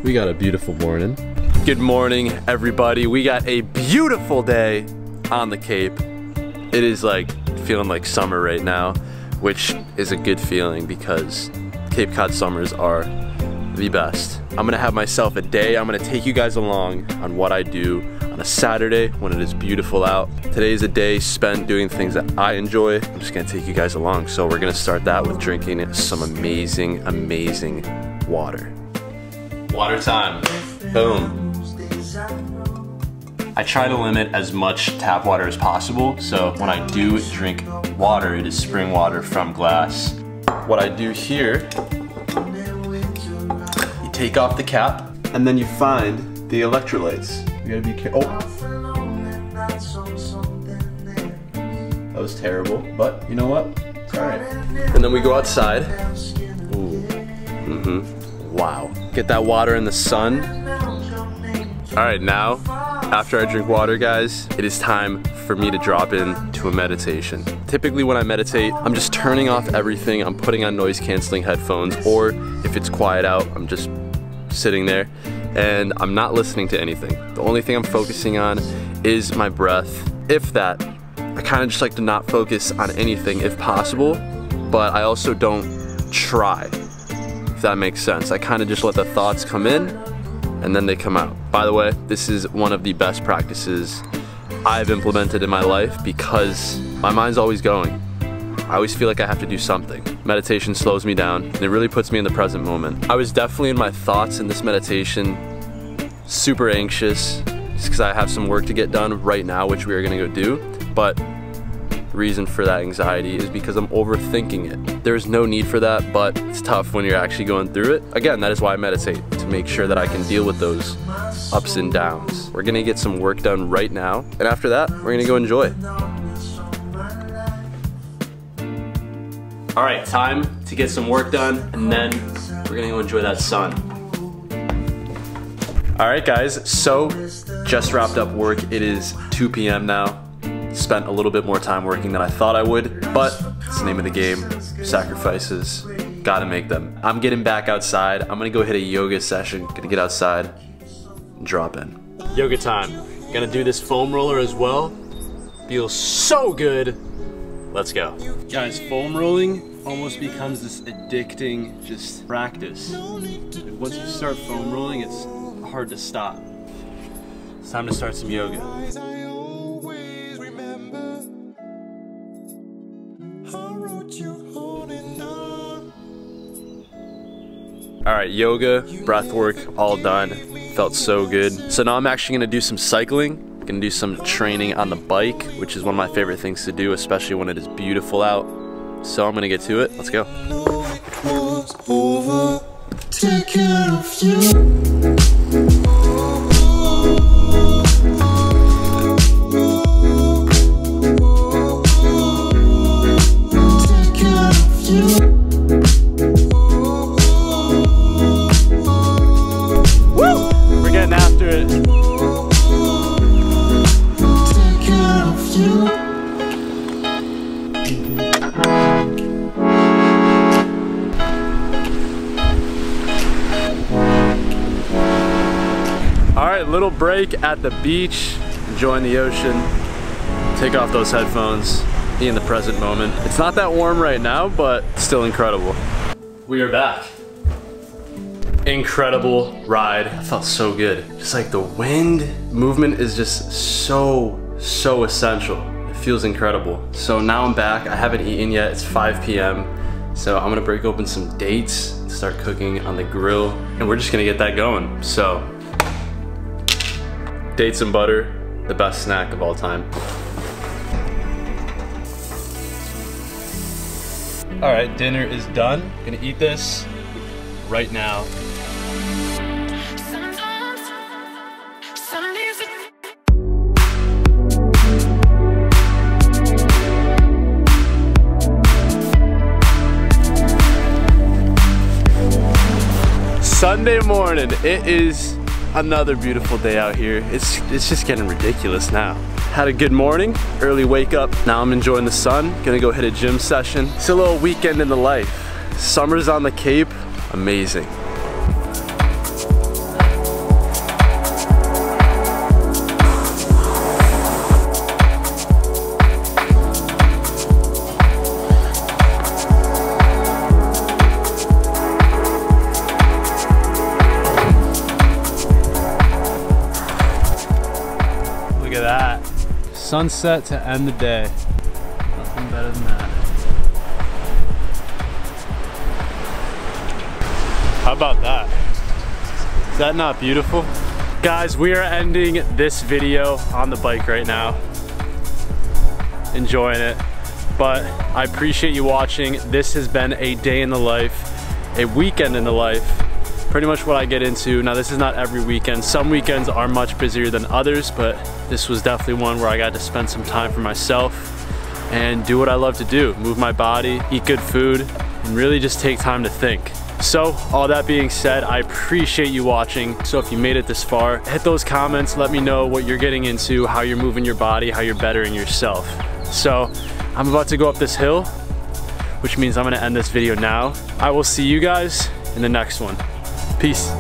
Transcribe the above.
We got a beautiful morning. Good morning, everybody. We got a beautiful day on the Cape. It is like feeling like summer right now, which is a good feeling because Cape Cod summers are the best. I'm gonna have myself a day. I'm gonna take you guys along on what I do on a Saturday when it is beautiful out. Today is a day spent doing things that I enjoy. I'm just gonna take you guys along. So we're gonna start that with drinking some amazing, amazing water. Water time. Boom. I try to limit as much tap water as possible, so when I do drink water, it is spring water from glass. What I do here, you take off the cap, and then you find the electrolytes. You gotta be careful. Oh. That was terrible, but you know what? It's alright. And then we go outside. Ooh. Wow. Get that water in the sun. Alright, now, after I drink water, guys, it is time for me to drop into a meditation. Typically when I meditate, I'm just turning off everything. I'm putting on noise canceling headphones, or if it's quiet out, I'm just sitting there and I'm not listening to anything. The only thing I'm focusing on is my breath. If that, I kind of just like to not focus on anything if possible, but I also don't try, if that makes sense. I kind of just let the thoughts come in and then they come out. By the way, this is one of the best practices I've implemented in my life because my mind's always going. I always feel like I have to do something. Meditation slows me down and it really puts me in the present moment. I was definitely in my thoughts in this meditation, super anxious, just because I have some work to get done right now, which we are gonna go do. But the reason for that anxiety is because I'm overthinking it. There's no need for that, but it's tough when you're actually going through it. Again, that is why I meditate, to make sure that I can deal with those ups and downs. We're gonna get some work done right now, and after that, we're gonna go enjoy. All right, time to get some work done, and then we're gonna go enjoy that sun. All right, guys, so just wrapped up work. It is 2 p.m. now. Spent a little bit more time working than I thought I would, but it's the name of the game. Sacrifices, gotta make them. I'm getting back outside. I'm gonna go hit a yoga session. Gonna get outside and drop in. Yoga time. Gonna do this foam roller as well. Feels so good. Let's go. Guys, foam rolling almost becomes this addicting just practice. Once you start foam rolling, it's hard to stop. It's time to start some yoga. All right, yoga, breath work, all done. Felt so good. So now I'm actually gonna do some cycling. Gonna do some training on the bike, which is one of my favorite things to do, especially when it is beautiful out. So I'm gonna get to it. Let's go. Take care of you. Little break at the beach, enjoying the ocean. Take off those headphones, be in the present moment. It's not that warm right now, but still incredible. We are back. Incredible ride. It felt so good. Just like the wind, movement is just so essential. It feels incredible. So now I'm back. I haven't eaten yet. It's 5 p.m. So I'm gonna break open some dates, start cooking on the grill, and we're just gonna get that going. So, dates and butter, the best snack of all time. All right, dinner is done. Gonna eat this right now. Sunday morning, it is another beautiful day out here. It's just getting ridiculous now. Had a good morning, early wake up. Now I'm enjoying the sun. Gonna go hit a gym session. It's a little weekend in the life. Summer's on the Cape, amazing. sunset to end the day. Nothing better than that. How about that? Is that not beautiful? Guys, we are ending this video on the bike right now. Enjoying it. But I appreciate you watching. This has been a day in the life, a weekend in the life. Pretty much what I get into. Now this is not every weekend. Some weekends are much busier than others, but this was definitely one where I got to spend some time for myself and do what I love to do. Move my body, eat good food, and really just take time to think. So all that being said, I appreciate you watching. So if you made it this far, hit those comments, let me know what you're getting into, how you're moving your body, how you're bettering yourself. So I'm about to go up this hill, which means I'm gonna end this video now. I will see you guys in the next one. Peace.